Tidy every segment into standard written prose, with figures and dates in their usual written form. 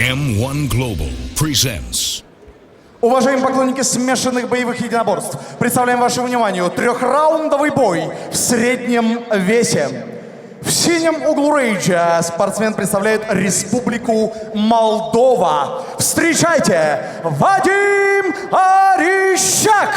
M-1 Global presents. Уважаемые поклонники смешанных боевых единоборств, представляем вашему вниманию трехраундовый бой в среднем весе. В синем углу рейджа спортсмен представляет Республику Молдова. Встречайте, Вадим Орищак!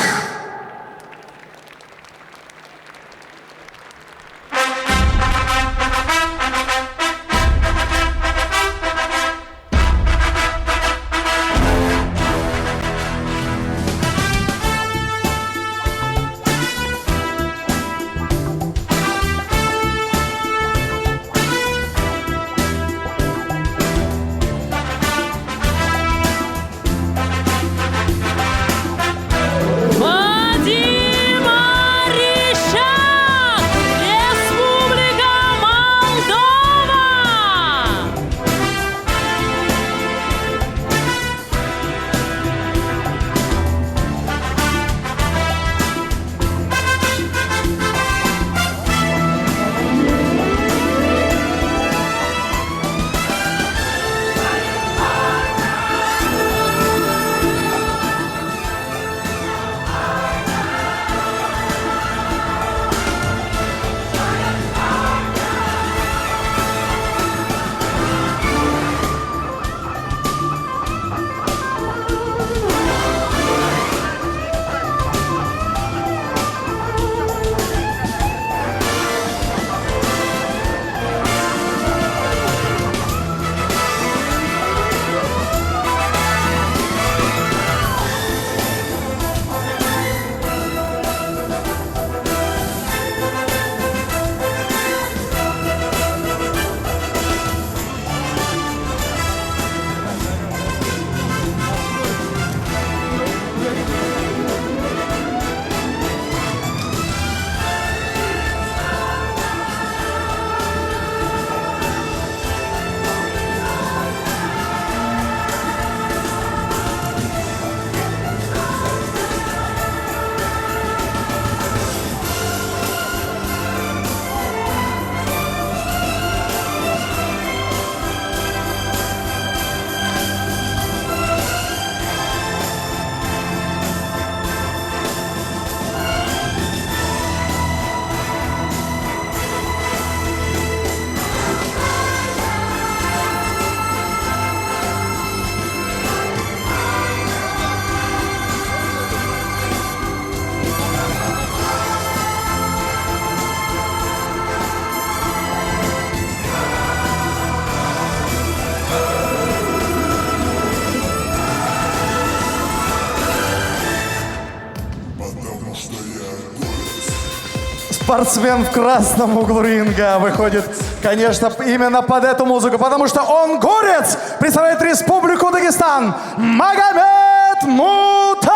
Спортсмен в красном углу ринга выходит, конечно, именно под эту музыку, потому что он горец, представляет Республику Дагестан, Магомед Мутаев!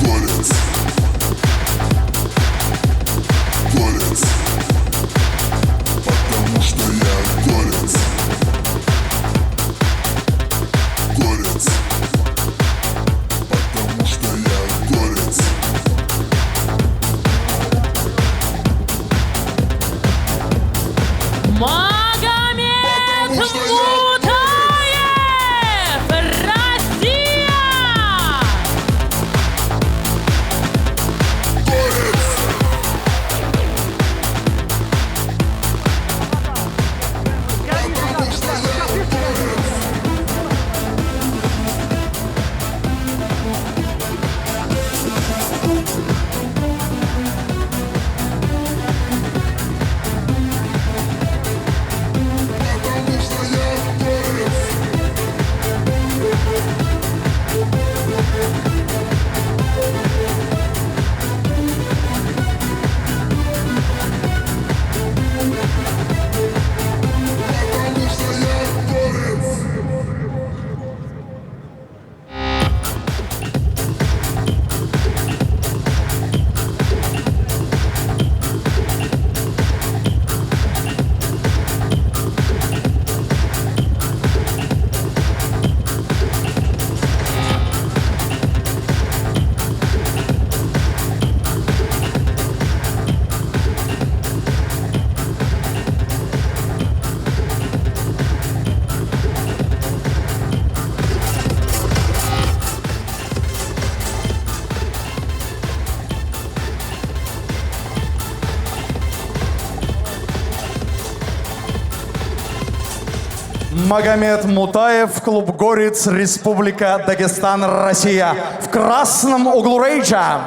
Горец. Горец. Потому что я горец. Горец, потому что я горец. Магомед Мутаев, клуб Горец, Республика Дагестан, Россия. В красном углу рейджа.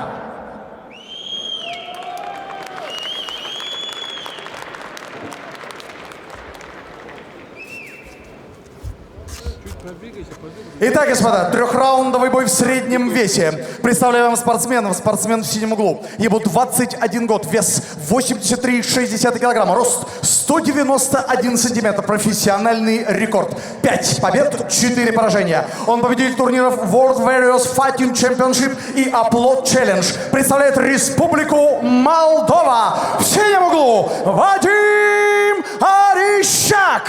Итак, господа, трехраундовый бой в среднем весе. Представляю вам спортсменов. Спортсмен в синем углу. Ему 21 год, вес 83,6 килограмма, рост 191 сантиметр, профессиональный рекорд. 5 побед, 4 поражения. Он победитель турниров World Various Fighting Championship и Upload Challenge. Представляет Республику Молдова. В синем углу Вадим Орищак.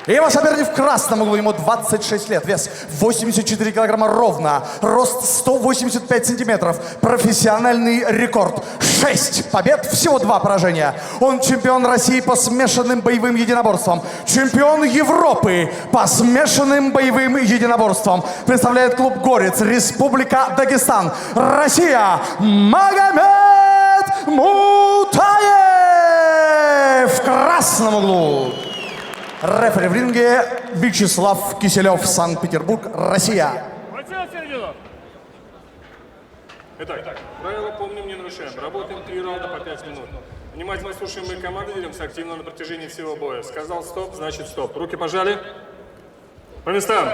Его соперник в красном углу, ему 26 лет, вес 84 килограмма ровно, рост 185 сантиметров, профессиональный рекорд. 6 побед, всего 2 поражения. Он чемпион России по смешанным боевым единоборствам, чемпион Европы по смешанным боевым единоборствам. Представляет клуб Горец, Республика Дагестан, Россия. Магомед Мутаев в красном углу. Рефери в ринге Вячеслав Киселев, Санкт-Петербург, Россия. Итак, правила помним, не нарушаем. Работаем 3 раунда по 5 минут. Внимательно слушаем мы команды, двигаемся активно на протяжении всего боя. Сказал стоп, значит стоп. Руки пожали. По местам.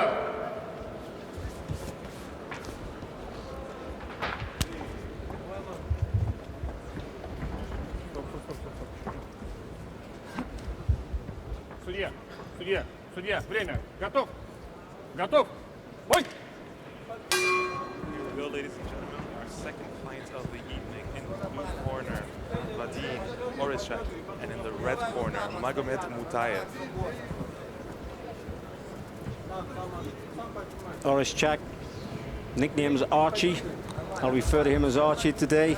Судья, время. Готов? Готов? Бой! Well, ladies and gentlemen, our second fight of the evening in the blue corner, Vadim, Orishak, and in the red corner, Magomed Mutaev. Orishak, nickname's Archie. I'll refer to him as Archie today.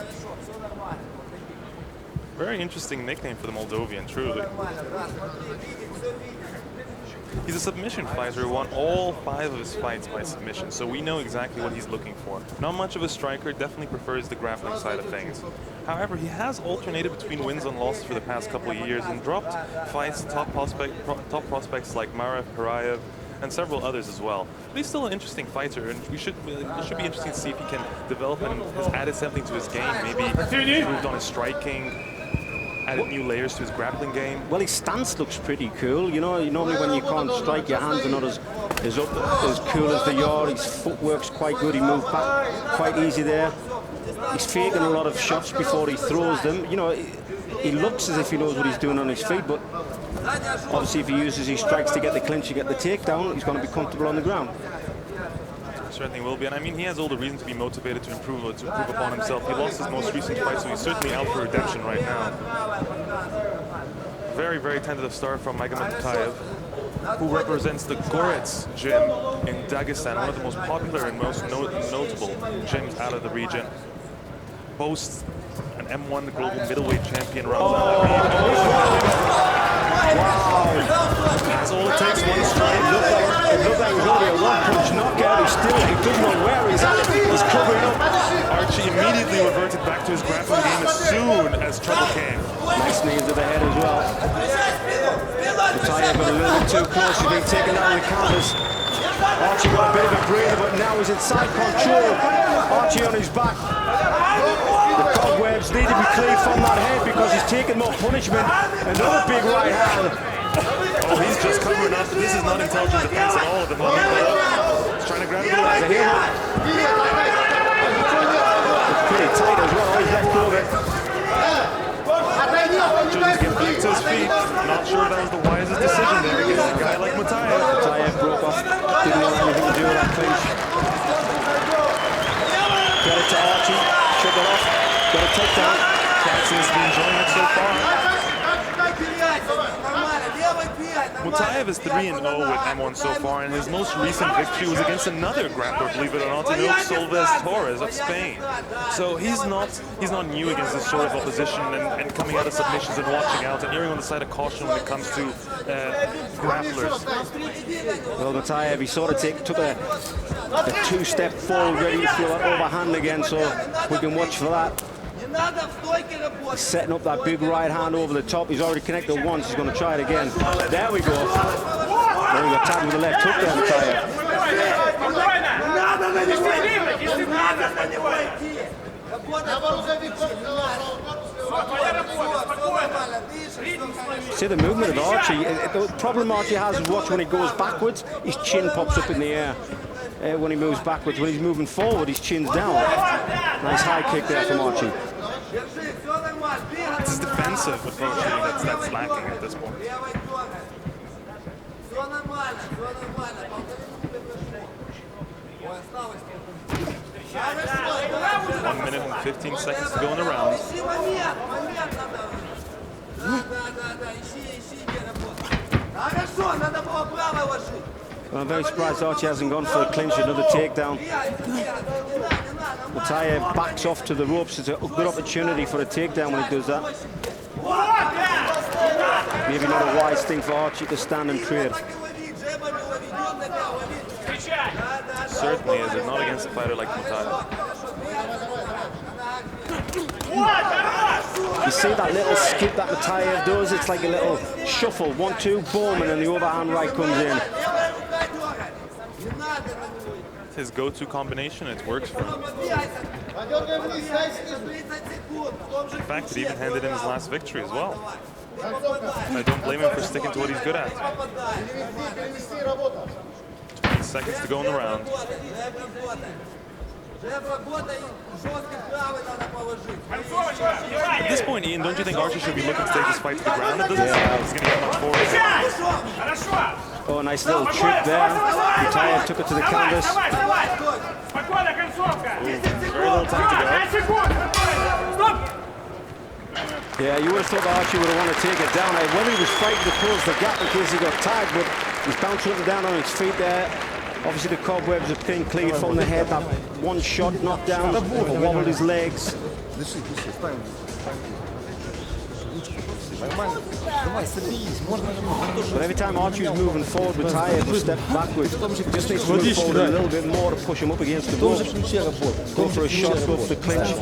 Very interesting nickname for the Moldovan, truly. He's a submission fighter who won all 5 of his fights by submission, so we know exactly what he's looking for. Not much of a striker, definitely prefers the grappling side of things. However, he has alternated between wins and losses for the past couple of years and dropped fights to top prospects like Marav, Harayev, and several others as well. But he's still an interesting fighter, and it should be interesting to see if he can develop and has added something to his game, maybe improved on his striking, added new layers to his grappling game. Well, his stance looks pretty cool. You know, normally when you can't strike, your hands are not as cool as they are. His footwork's quite good. He moves back quite easy there. He's faking a lot of shots before he throws them. You know, he looks as if he knows what he's doing on his feet, but obviously if he uses his strikes to get the clinch, to get the takedown, he's going to be comfortable on the ground. Certainly will be, and I mean, he has all the reason to be motivated to improve upon himself. He lost his most recent fight, so he's certainly out for redemption right now. Very, very tentative start from Magomed Mutaev, who represents the Gorets gym in Dagestan, one of the most popular and most notable gyms out of the region. Boasts an M-1 global middleweight champion Ramzan. That's all it takes, one strike. It looked like it was only a one-punch knockout. He doesn't know where he's at. He's covering up. Archie immediately reverted back to his grappling game as soon as trouble came. Nice knee to the head as well. Mutaev got a little bit too close. He's been taken out of the counters. Archie got a bit of a breather, but now he's in side control. Archie on his back. The cobwebs need to be cleared from that head because he's taking more punishment. Another big right hand. Oh, he's just covering up. This is not intelligent defense at all at the moment. He's trying to grab it with his heel. It's pretty tight as well. He's let go of it. Just get back to his feet. Not sure that was the wisest decision there against a guy like Mutaev. Mutaev broke off. Didn't want anything to do with that clinch. Get it to Archie. Shut it off. Got a takedown. Cat seems to be enjoying it so far. Mutaev is 3-0 with M1 so far, and his most recent victory was against another grappler, believe it or not, Solves Torres of Spain. So he's not new against this sort of opposition and coming out of submissions and watching out and erring on the side of caution when it comes to grapplers. Well, Mutaev, he sort of took a two-step forward, ready to throw that overhand again, so we can watch for that. He's setting up that big right hand over the top. He's already connected once. He's going to try it again. There we go. he got tagged with a left hook there, Mutаев. See the movement of Archie. The problem Archie has is watch when he goes backwards, his chin pops up in the air. When he moves backwards, when he's moving forward, his chin's down. Nice high kick there from Archie. It's his defensive approach that's lacking at this point. 1 minute and 15 seconds to go in the round. I'm very surprised Archie hasn't gone for a clinch, another takedown. Mutаев backs off to the ropes. It's a good opportunity for a takedown when he does that. Maybe not a wise thing for Archie to stand and trade. Certainly is it not against a fighter like Mutаев. You see that little skip that Mutаев does? It's like a little shuffle. 1-2, boom, and then the overhand right comes in. His go-to combination, it works for him. In fact, it even handed in his last victory as well. I don't blame him for sticking to what he's good at. 20 seconds to go in the round. At this point, Ian, don't you think Archie should be looking to take this fight to the ground? It doesn't seem like he's going to get much forward. Oh, a nice little trick there. Mutаев took it to the canvas. Very little time to go. Yeah, you would have thought Archie would have wanted to take it down. When he was fighting to close the gap in case he got tagged, but he's bouncing up and down on his feet there. Obviously the cobwebs have been cleared from the head. That one shot knocked down, wobbled his legs. But every time Archie was moving forward, Mutаев would step backwards. Just needs to move forward a little bit more to push him up against the ropes. Go for a shot, go for the clinch.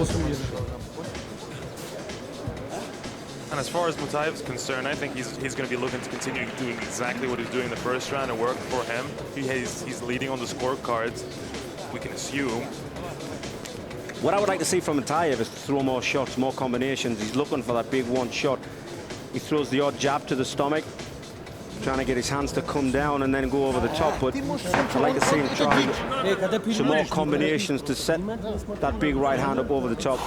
And as far as Mutаев is concerned, I think he's going to be looking to continue doing exactly what he's doing in the first round and work for him. He's leading on the scorecards, we can assume. What I would like to see from Mutаев is to throw more shots, more combinations. He's looking for that big one shot. He throws the odd jab to the stomach, trying to get his hands to come down and then go over the top. But I'd like to see him try some more combinations to set that big right hand up over the top.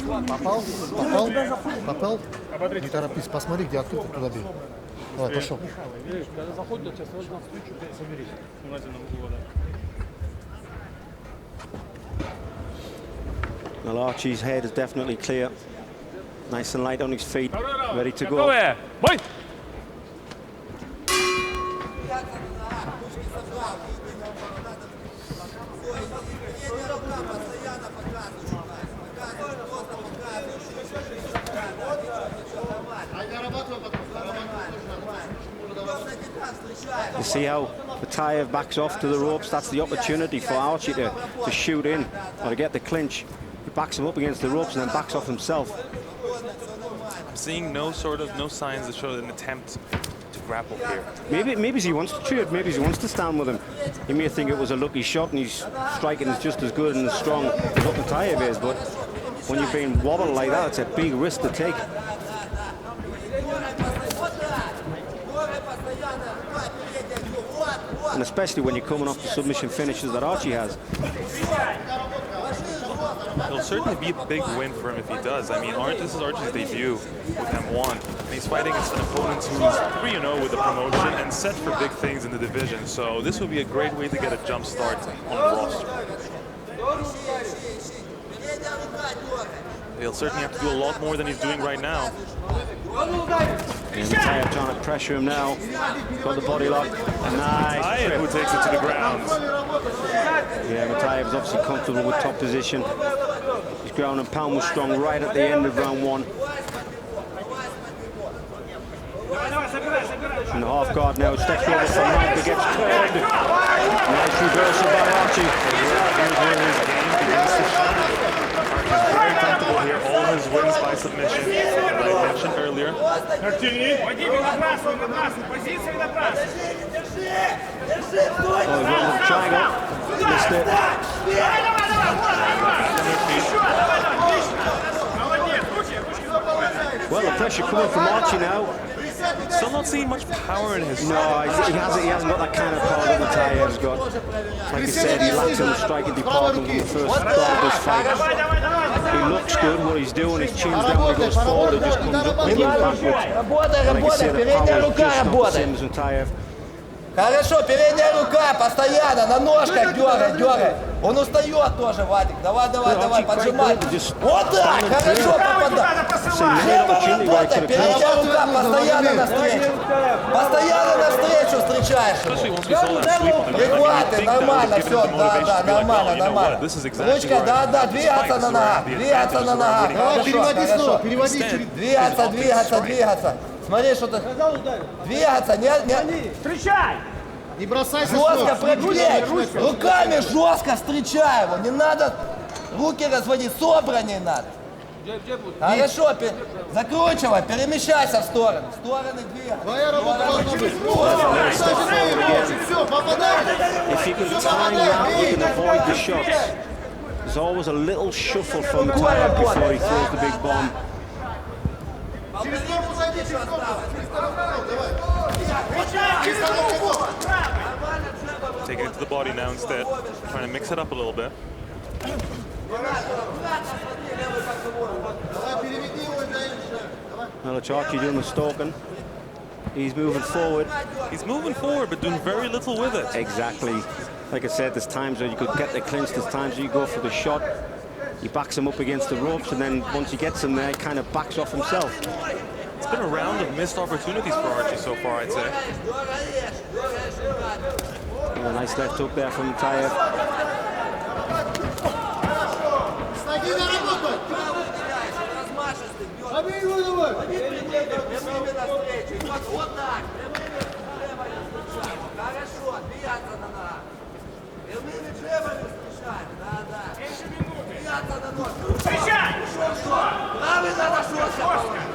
Попал? Не торопись, посмотри, где открыто, туда бей. Давай, пошел. Well, Archie's head is definitely clear. Nice and light on his feet, ready to go. You see how Mutаев backs off to the ropes? That's the opportunity for Archie to shoot in or to get the clinch. He backs him up against the ropes and then backs off himself. I'm seeing no signs that show an attempt to grapple here. Maybe he wants to trade, maybe he wants to stand with him. He may think it was a lucky shot and his striking is just as good and as strong as what Mutаев is, but when you're being wobbled like that, it's a big risk to take. And especially when you're coming off the submission finishes that Archie has. It'll certainly be a big win for him if he does. I mean, this is Archie's debut with M-1, and he's fighting against an opponent who's 3-0 with the promotion and set for big things in the division. So this would be a great way to get a jump start on the roster. He'll certainly have to do a lot more than he's doing right now. And Mutаев trying to pressure him now. Got the body lock. Nice. Mutаев who takes it to the ground. Yeah, Mutаев is obviously comfortable with top position. His ground and pound was strong right at the end of round one. In the half guard now, steps over from Mike, but gets turned. Nice reversal by Archie. Archie's very comfortable here. All his wins by submission, as I mentioned earlier. Активнее. Вадим, набрасывай, позиции набрасывай. Triangle. Missed it. Давай, еще, давай, отлично. Молодец, ручки Well, the pressure coming from Archie now. Still not seeing much power in his No, he hasn't got that kind of power that Mutayev's got. Like I said, he lacks in the striking department from the first start of this fight. He looks good, what he's doing, his chin's down when he goes forward, it just comes up and goes backwards. Работай, Like I работай, said, the передняя power is рука just not the работает. same as Mutayev. Хорошо, передняя рука, постоянно, на ножках дергай, дергай. Он устает тоже, Вадик. Давай, поджимай. Вот так, хорошо, попадай. Лево работай, передняя рука, постоянно навстречу. Постоянно навстречу встречаешь. Прихваты, нормально, все, да, нормально. Ручка, да, двигаться на ногах, Переводи снова, переводи. Двигаться. Смотри, что ты... Двигаться, не... Встречай! Не бросайся Жестко с пробей! Руками жестко встречай его! Не надо руки разводить, собраннее надо. Хорошо, закручивай, перемещайся в стороны. В стороны двигай. Твоя работа должна быть. Все, попадай. If you can time that, you can avoid the shots. There's always a little shuffle from Mutayev before he throws the big bomb. Через ногу зайди, через ногу. Давай. Taking it to the body now instead. Trying to mix it up a little bit. Well, it's Archie doing the stalking. He's moving forward. He's moving forward, but doing very little with it. Exactly. Like I said, there's times where you could get the clinch, there's times where you go for the shot. He backs him up against the ropes, and then once he gets him there, he kind of backs off himself. It's been a round of missed opportunities for Archie so far, I'd say. A nice left hook there from Mutayev. Ноги на работу. Побей его, давай. Вот так. Хорошо, двигаться на ногах. Прямыми джебами встречаем. Да. Двигаться на ножку. Встречай! Правый надо жестко положить.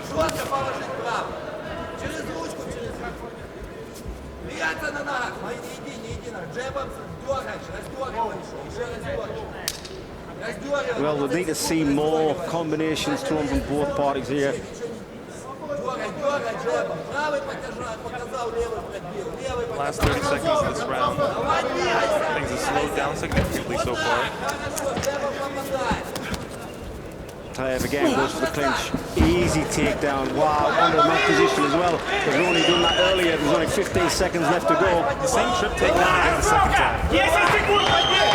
Жестко положить правый. Через ручку, Двигаться на ногах. Смотри, не иди. Джебом дергаешь, раздергиваешь. Well, we need to see more combinations thrown from both parties here. Last 30 seconds of this round. Things have slowed down significantly so far. Mutayev again goes for the clinch. Easy takedown. Wow, under the mat position as well. They've only done that earlier. There's only 15 seconds left to go. The same trip takedown again the second time. 10 секунд, Вадим!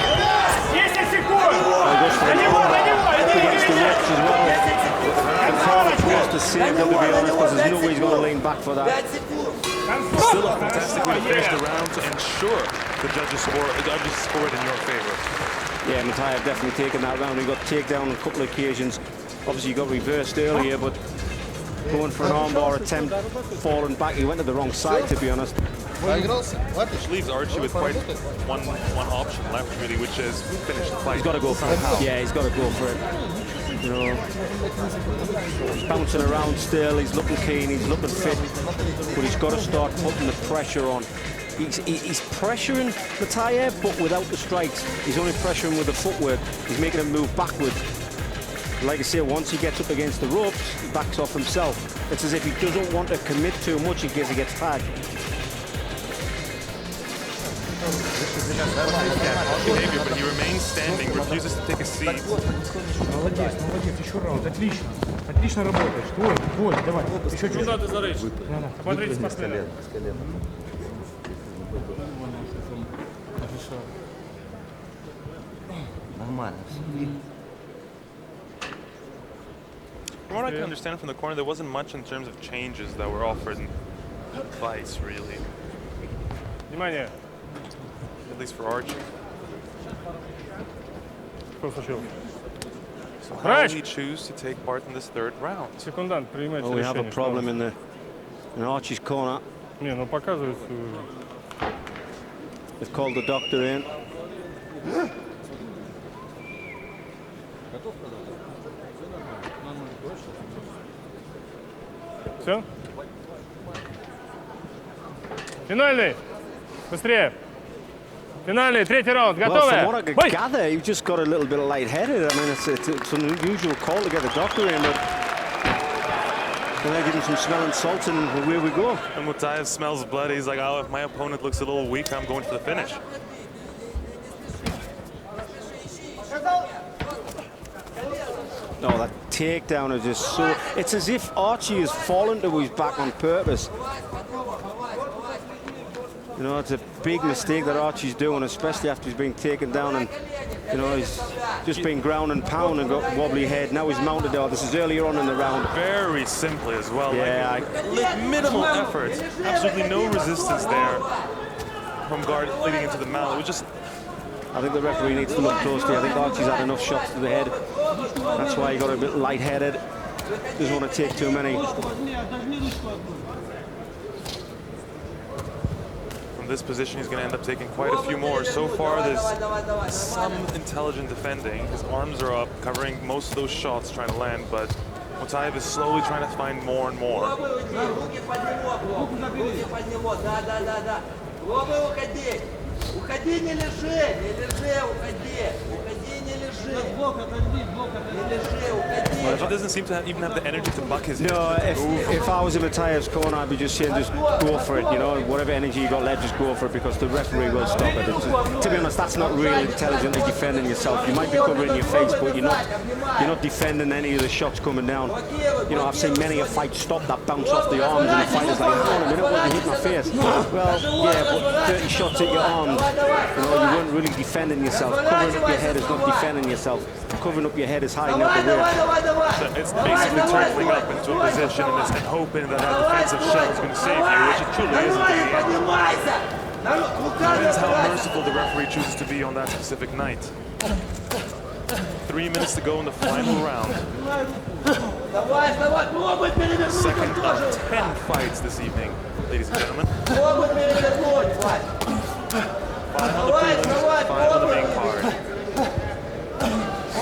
10 секунд! He goes for the up against the ropes as well. The corner close to save them, to be honest, because there's no way he's going to lean back for that. Still a fantastic way to finish the round to ensure the judges scored in your favor. Yeah, Mutayev definitely taken that round. He got takedown on a couple of occasions. Obviously, he got reversed earlier, but going for an armbar attempt, falling back. He went to the wrong side, to be honest. Which leaves Archie with quite one option left, really, which is finish the fight. He's got to go for it. Yeah, he's got to go for it. You know, he's bouncing around still. He's looking keen. He's looking fit, but he's got to start putting the pressure on. He's pressuring Mutayev, but without the strikes. He's only pressuring with the footwork. He's making him move backward. Like I say, once he gets up against the ropes, he backs off himself. It's as if he doesn't want to commit too much in case he gets tagged. Behavior, but he remains standing, refuses to take a seat. Молодец, еще раунд, отлично. Отлично работаешь. Твой, давай. Еще чуть-чуть. Надо зарыть. Смотрите спортсмена. Нормально. From what I can understand from the corner, there wasn't much in terms of changes that were offered in fights, really. Внимание. At least for Archie. Что случилось? So how will he choose to take part in this third round? Секундант, принимайте Oh, we have a решение. problem in Archie's corner. Не, ну показывают. They've called the doctor in. Все? Финальный. Быстрее. Финальный, третий раунд. Well, Готовы? from what I could gather, you just got a little bit lightheaded. I mean, it's an unusual call to get the doctor in, but they're giving some smelling salts, and away we go. And Mutaev smells blood. He's like, oh, if my opponent looks a little weak, I'm going for the finish. No, that takedown is just so... It's as if Archie has fallen to his back on purpose. You know, it's a big mistake that Archie's doing, especially after he's been taken down and, you know, he's just been ground and pound and got wobbly head. Now he's mounted out. This is earlier on in the round. Very simply as well. Yeah, like minimal effort. Absolutely no resistance there from guard leading into the mount. It was just... I think the referee needs to look closely. I think Archie's had enough shots to the head. That's why he got a bit lightheaded. Doesn't want to take too many. From this position, he's going to end up taking quite a few more. So far, there's some intelligent defending. His arms are up, covering most of those shots, trying to land, but Mutaev is slowly trying to find more and more. Уходи, не лежи, уходи, не лежи. Не лежи, уходи. Well, he doesn't seem to even have the energy to buck his No, if I was in Mutaev's corner, I'd be just saying, just go for it, you know, whatever energy you got left, just go for it, because the referee will stop it. To be honest, that's not really intelligently defending yourself. You might be covering your face, but you're not defending any of the shots coming down. You know, I've seen many a fight stop that bounce off the arms, and the fighter's like, hold on a minute, what did hit my face? Well, yeah, but 30 shots at your arms, you know, you weren't really defending yourself. Covering up your head is not defending yourself. Covering up your head is hiding out the way. So it's basically turtling up into a position and hoping that defensive shell is going to save you, which it truly isn't. Depends how merciful the referee chooses to be on that specific night. 3 minutes to go in the final round. Second of 10 fights this evening, ladies and gentlemen. 5 on the prelims, 5 on the main card.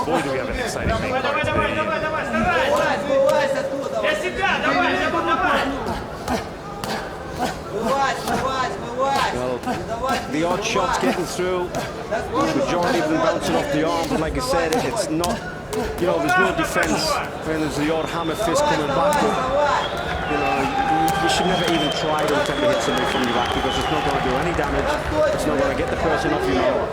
Boy, do we have an exciting main card today. Well, the odd shots getting through, the majority of them bouncing off the arm, but like I said, it's not, you know, there's no defense when there's the odd hammer fist coming back. You know, you should never even try to attempt to hit somebody from your back, because it's not going to do any damage. It's not going to get the person off your arm.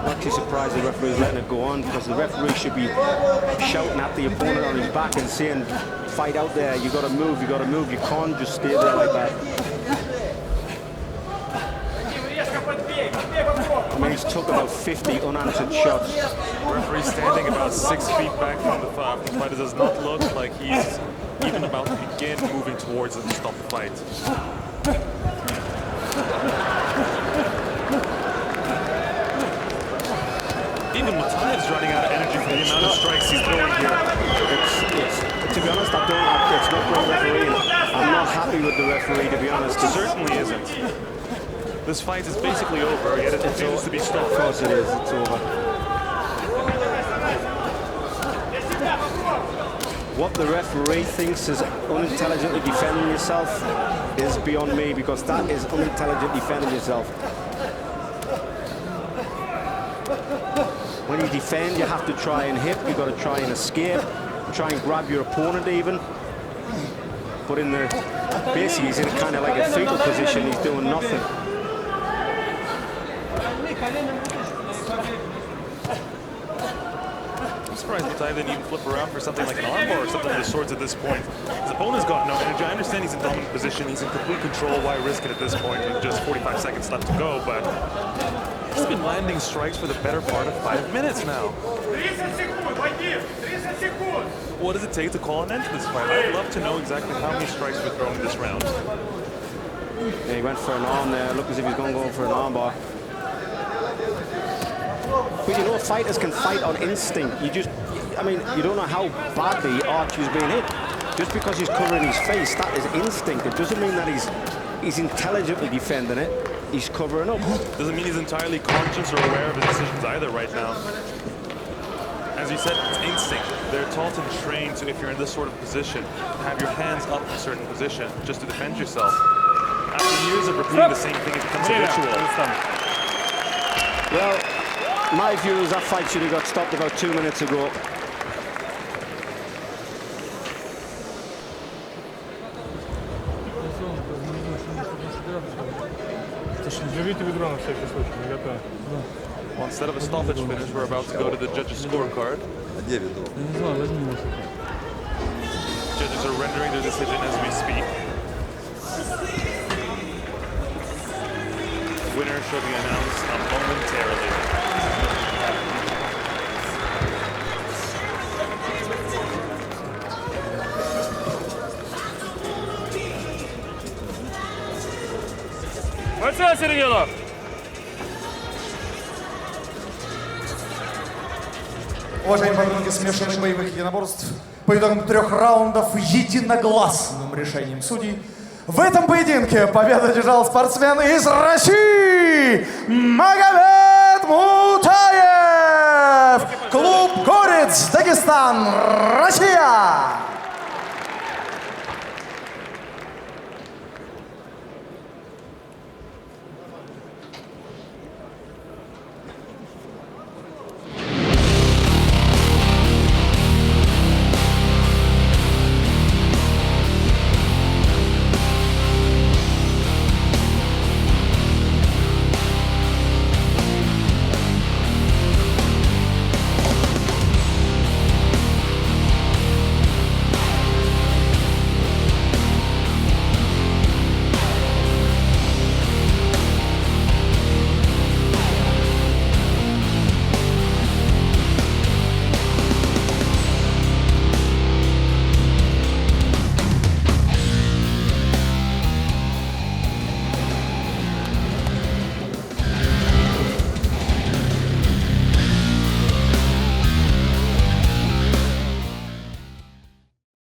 I'm actually surprised the referee is letting it go on, because the referee should be shouting at the opponent on his back and saying, fight out there, you got to move, you can't just stay there like that. I mean, he's took about 50 unanswered shots. The referee standing about 6 feet back from the fight. The fighter does not look like he's even about to begin moving towards it to stop the fight. Even Mutaev's running out of energy from the amount of strikes he's throwing here. To be honest, it's not great refereeing. I'm not happy with the referee, to be honest. It certainly isn't. This fight is basically over, yet it continues to be stopped. Of course it is, it's over. What the referee thinks is unintelligently defending yourself is beyond me, because that is unintelligent defending yourself. When you defend, you have to try and hit, you've got to try and escape, try and grab your opponent even. But in the, basically he's in kind of like a fetal position, he's doing nothing. I'm surprised Mutaev didn't even flip around for something like an armbar or something of the sorts at this point. His opponent's got no energy. I understand he's in dominant position, he's in complete control. Why risk it at this point with just 45 seconds left to go, but he's been landing strikes for the better part of 5 minutes now. What does it take to call an end to this fight? I'd love to know exactly how many strikes were thrown in this round. Yeah, he went for an arm there, looked as if he was going to go for an armbar. But you know, fighters can fight on instinct. I mean, you don't know how badly Archie's been hit. Just because he's covering his face, that is instinct. It doesn't mean that he's intelligently defending it. he's covering up. Doesn't mean he's entirely conscious or aware of his decisions either right now. As you said, it's instinct. They're taught and trained to, if you're in this sort of position, have your hands up in a certain position just to defend yourself. After years of repeating the same thing, it becomes a ritual. Well, my view is that fight should have got stopped about 2 minutes ago. Well, instead of a stoppage finish, we're about to go to the judges' scorecard. Judges are rendering their decision as we speak. Winner shall be announced momentarily. Мальцев Сергеев! Уважаемые поклонники смешанных боевых единоборств, по итогам 3 раундов единогласным решением судей в этом поединке победу одержал спортсмен из России Магомед Мутаев, клуб «Горец», Дагестан, Россия.